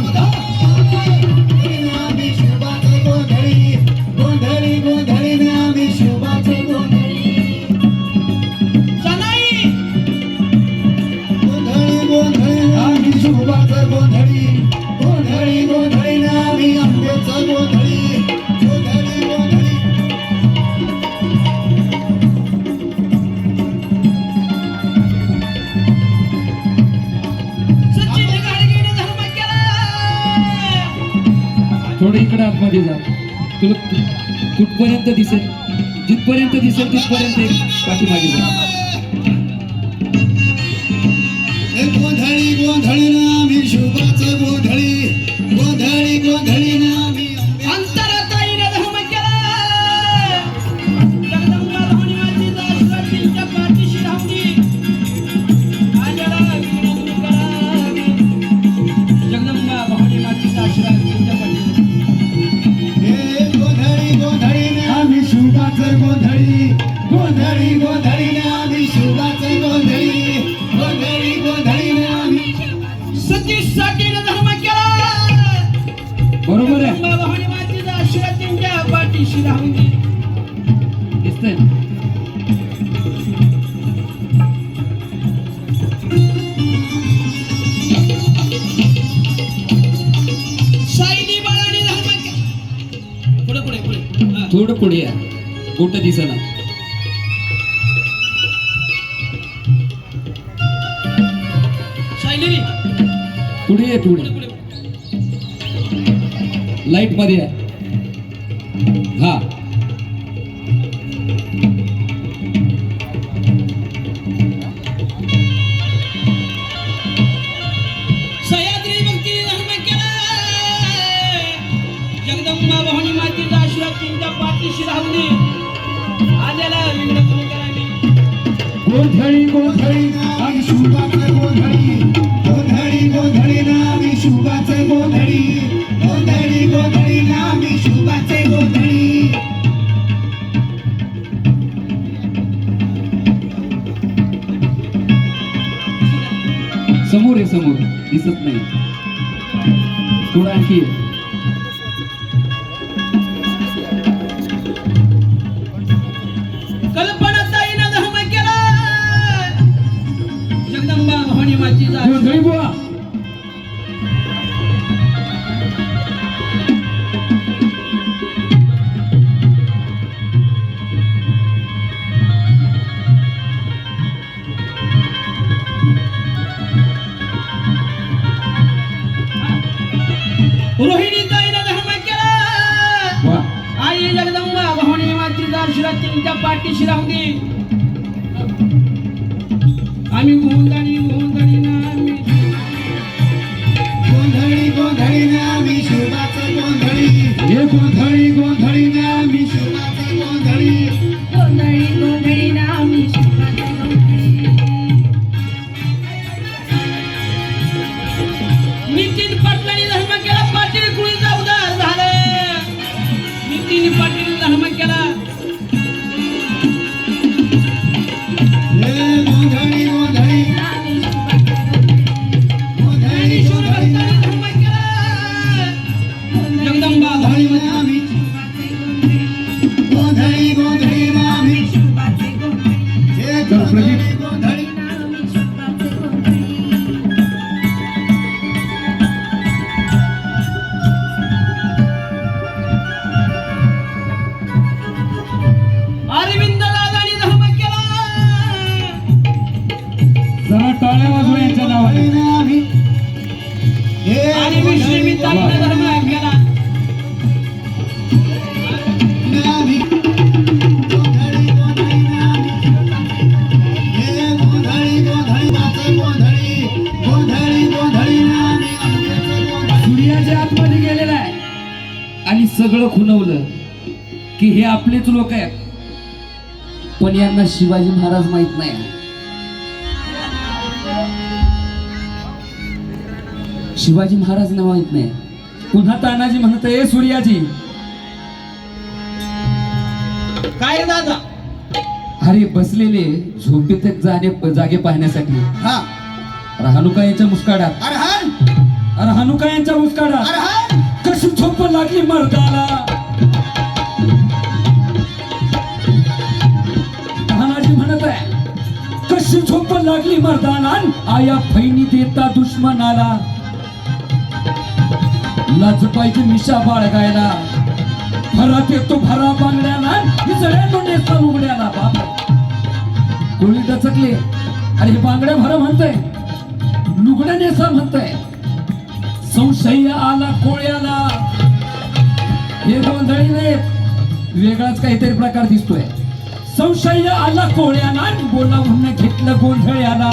नामी शुभाचं गोंधळी गोंधळी गोंधळी नामी शुभाचं गोंधळी सनाई गोंधळी गोंधळी नामी शुभाचं गोंधळी गोंधळी गोंधळी नामी अंबेचं गोंधळी गोंधळी गोंधळी. सचिन गाडगेनं धर्म केला. थोडं इकडे आतमध्ये जा. तुला कुठपर्यंत दिसेल जिथपर्यंत दिसेल तिथपर्यंत एक पाठीमागे जा. हे गोंधळी गोंधळी नामी शुभाचं गोंधळी गोंधळी गोंधळी नामी अंतराताईनं धर्म केला. जगदंबा भवानी मातेचा आशीर्वाद त्यांच्या पाठीशी राहू दे. आजरा विनोद करावे. जगदंबा भवानी मातेचा आशीर्वाद त्यांच्या पाठीशी. हे गोंधळी गोंधळी नामी शुभाचं गोंधळी गोंधळी गोंधळी नामी शुभाचं गोंधळी गोंधळी गोंधळी नामी. सतीश साठीनं धर्म केला. बरोबर आहे. जगदंबा भवानी मातेचा आशीर्वाद त्यांच्या पाठीशी राहू दे. दिसतंय. साईनी बाळाने धर्म केला. पुढे पुढे पुढे हा. थोडं पुढे या. बोट दिसेना. सायली पुढे ये पुढे. पुढे पुढे लाईट मध्ये आहे. हा सह्याद्री भक्ती धर्म केला जगदंबा भवानी मातेचा आशीर्वाद तुमच्या पाठीशी राहू दे आल्याला विनंती करावी गोंधळी गोंधळी आम्ही शुभाचं गोंधळी गोंधळी गोंधळी ना आम्ही शुभाचं गोंधळी गोंधळी गोंधळी ना आम्ही शुभाचे गोंधळी समोर आहे, समोर दिसत नाही. थोडं आणखी ये. कल्पना ताईनं धर्म केला जगदंबा भवानी मातेचा गोंधळी बुवा रोहिणी ताईनं धर्म केला वा. आई जगदंबा भवानी मातेचा आशीर्वाद तुमच्या पाठीशी राहू दे आम्ही गोंधळी गोंधळी ना आम्ही गोंधळी गोंधळी ना आम्ही शुभाचं गोंधळी हे गोंधळी गोंधळी ना आम्ही शुभाचं गोंधळी गोंधळी गोंधळी ना आम्ही शुभाचं गोंधळी नितीन पाटलांनी धर्म केला पाटील कुळीचा उद्धार झाला नितीन पाटील धर्म केला हे गोंधळी गोंधळी आम्ही शुभाचं गोंधळी गोंधळी ज्ञानेश्वर गोंधळी भक्तांनी धर्म केला जगदंबा भवानी गोंधळी ना आम्ही शुभाचं गोंधळी गोंधळी गोंधळी ना आम्ही शुभाचं गोंधळी हे तर प्रदीप. गोंधळी गोंधळी ना आम्ही शुभाचं गोंधळी अरविंद दादानी धर्म केला जरा टाळ्या वाजवा यांच्या नावाने. गोंधळी ना आम्ही हे आणि विश्वमी ताईनं धर्म केला ना आम्ही गोंधळी गोंधळी ना आम्ही हे गोंधळी गोंधळी माझं गोंधळी गोंधळी गोंधळी ना आम्ही आमच्याचं गोंधळी सूर्याच्या आतमध्ये गेलेला आहे आणि सगळं खुणवलं की हे आपलेच लोक आहेत, पण यांना शिवाजी महाराज माहित नाही. शिवाजी महाराज ना माहित नाही. पुन्हा तानाजी म्हणत आहे सूर्याजी काय रे दादा अरे बसलेले झोपेत जागे पाहण्यासाठी हा राहनुका यांच्या मुस्काडात अरे हर राहनुका यांच्या मुस्काडात अरे हर कशी झोप लागली मर्दाला. तानाजी म्हणत आहे कशी झोप लागली मर्दाला आया फैनी देता दुश्मनाला. लाजपायची मिशा बाळगायला भरात येतो भरा बांगड्याला सगळ्यांना नेसता उघड्याला. बाप कोणी दचकले अरे हे बांगड्या भरा म्हणतंय लुगड्या नेसा म्हणतंय. संशय आला कोळ्याला. हे गोंधळी नाही वेगळाच काहीतरी प्रकार दिसतोय. संशय आला कोळ्याला बोला म्हणून घेतलं गोंधळ्याला.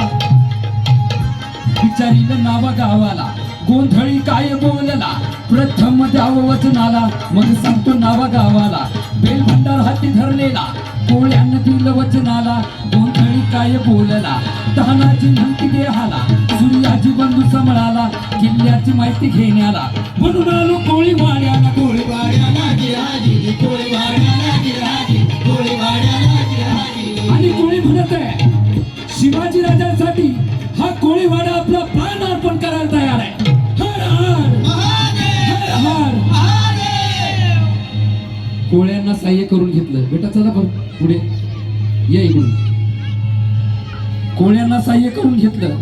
विचारीलं नावा गावाला गोंधळी काय बोलला प्रथम द्यावं वचनाला मग सांगतो नावा गावाला. बेल भंडार हाती धरलेला कोळ्यानं दिलं वचनाला. गोंधळी काय बोलला तानाजी म्हणती देहाला सूर्याजी बंधू समळाला किल्ल्याची माहिती घेण्याला म्हणून आलो कोळी वाड्याला. कोळी वाड्याला गिराजी कोळी वाड्याला गिराजी कोळी वाड्याला गिराजी आणि कोळी म्हणत आहे शिवाजी राजांसाठी हा कोळीवाडा आपला प्राण अर्पण करायला तयार आहे. हर हर हर हर. कोळ्यांना सहाय्य करून घेतलं. बेटा चला पुढे या इकडून. कोळ्यांना सहाय्य करून घेतलं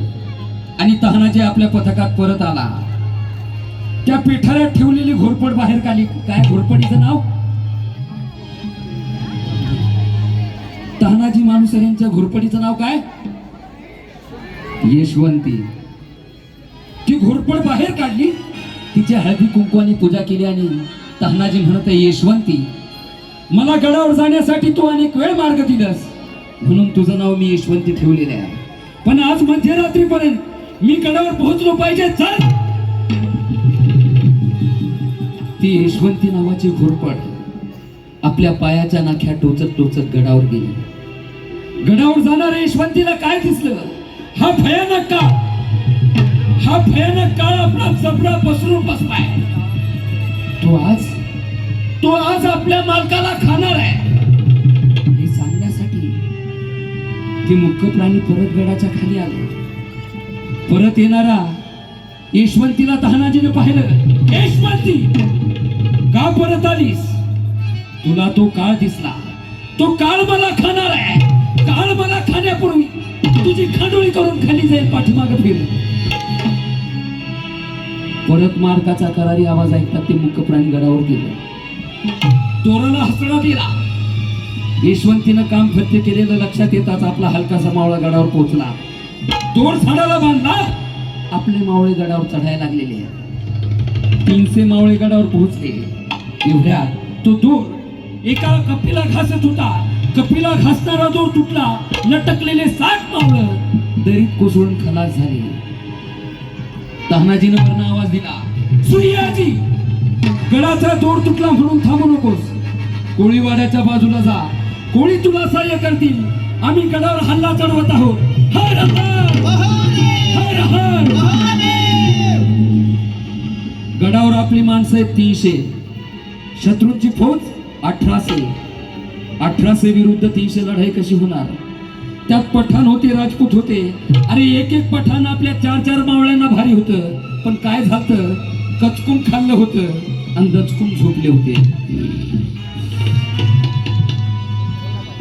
आणि तानाजी आपल्या पथकात परत आला. त्या पिठाऱ्यात ठेवलेली घोरपड बाहेर काढली. काय घोरपडीचं नाव? तानाजी मालुसरे यांच्या घोरपडीचं नाव काय? यशवंती. ती घोरपड बाहेर काढली तिच्या हळदी कुंकवानी पूजा केली आणि तान्हाजी म्हणत आहे, यशवंती, मला गडावर जाण्यासाठी तू अनेक वेळ मार्ग दिलास, म्हणून तुझं नाव मी यशवंती ठेवलेलं आहे. पण आज मध्यरात्रीपर्यंत मी गडावर पोहोचलो पाहिजे. चल. ती यशवंती नावाची घोरपड आपल्या पायाच्या नाख्या टोचत टोचत गडावर गेली. गडावर जाणाऱ्या यशवंतीला काय दिसलं? हा भयानक काळ आपला जबडा पसरून बसलाय. तो आज आपल्या मालकाला खाणार आहे हे सांगण्यासाठी ती मुख्य प्राणी परत गडाच्या खाली आला. परत येणारा यशवंतीला तान्हाजीने पाहिलं. यशवंती, का परत आलीस? तुला तो काळ दिसला. तो काळ मला खाणार आहे. काळ मला खाण्यापूर्वी तुझी खांडोळी करून खाली जाईल. पाठीमागे फिर. परत मार्काचा करारी आवाज ऐकतात ते मुख्य प्राणी गडावर गेले. तोराला हसण्यात दिला. यशवंतीनं काम फत्ते केलेलं लक्षात येताच आपला हलकासा मावळा गडावर पोहोचला. तोर झाडाला बांधला. आपले मावळे गडावर चढायला लागलेले. 300 मावळे गडावर पोहोचले. एवढ्यात तो दोर एका कपिला घासत होता. कपिला घासणारा दोर तुटला. लटकलेले 60 मावळं दरीत कोसळून खलास झाले. तान्हाजीनं वरनं आवाज दिला, सूर्याजी, गडाचा दोर तुटला म्हणून थांबू नकोस. कोळीवाड्याच्या बाजूला जा. कोळी तुला सहाय्य करतील. आम्ही गडावर हल्ला चढवत आहोत. हर हर हर हर. गडावर आपली माणसं आहेत 300. शत्रूंची फौज 1800. 1800 विरुद्ध 300 लढाई कशी होणार? त्यात पठाण होते, राजपूत होते. अरे एक पठाण आपल्या 4 मावळ्यांना भारी होतं. पण काय झालं? कचकून खाल्लं होतं आणि दचकून झोपले होते.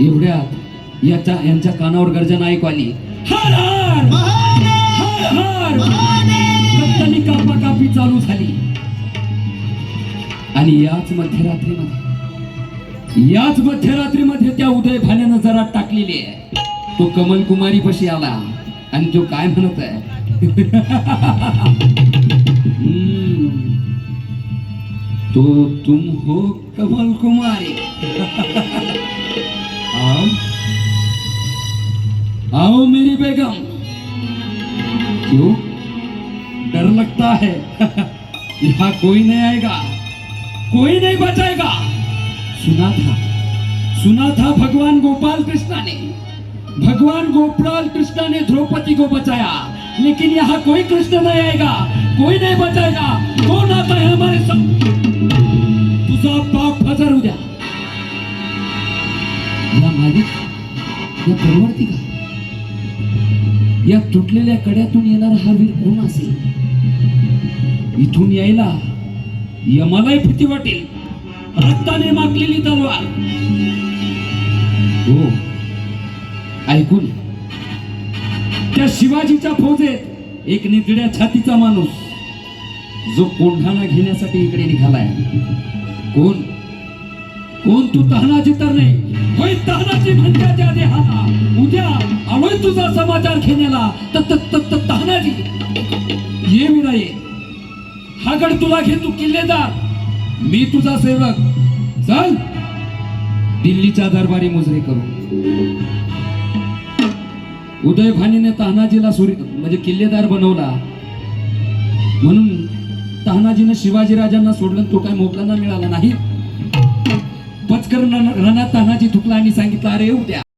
एवढ्यात यांच्या कानावर गर्जना ऐकू आली. हर हर हर हर. कत्तली कापाकापी चालू झाली. आणि याच मध्यरात्रीमध्ये त्या उदय भाण्यानं जरा टाकलेली आहे. तो कमल कुमारी पशी आला आणि तो काय म्हणत आहे? तो तुम हो कमल कुमारी. आओ मेरी बेगम. क्यों डर लगता है? यहाँ कोई नहीं आएगा, कोई नहीं बचाएगा. सुना था भगवान गोपाल कृष्णा ने द्रौपदी को बचाया, लेकिन यहाँ कोई कृष्ण नहीं आएगा, कोई नहीं बचाएगा. कौन आता है हमारे संग? तुझा बाप हजर हो द्या. या मालिक, या परवर्ती का? या तुटलेल्या कड्यातून येणारा हा वीर कोण असेल? इथून यायला यमालाही भीती वाटेल. रक्ताने माखलेली तलवार. हो, ऐकून त्या शिवाजीच्या फौजेत एक निजड्या छातीचा माणूस जो कोंढाणा घेण्यासाठी इकडे निघालाय. कोण? तू तान्हाजी तर नाही होय? तान्हाजी म्हणजे त्या देहाला उद्या आलोय तुझा समाचार घेण्याला. तान्हाजी ये विरा ये. हा गड तुला घे, तू किल्लेदार, मी तुझा सेवक. चल दिल्लीच्या दरबारी मुजरे करू. उदय भानीने तान्हाजीला म्हणजे किल्लेदार बनवला. म्हणून तान्हाजीने शिवाजी राजांना सोडलं. तो काय मोकळ्यांना मिळाला नाही. पचकर रणात तान्हाजी थुकला आणि सांगितलं, अरे उद्या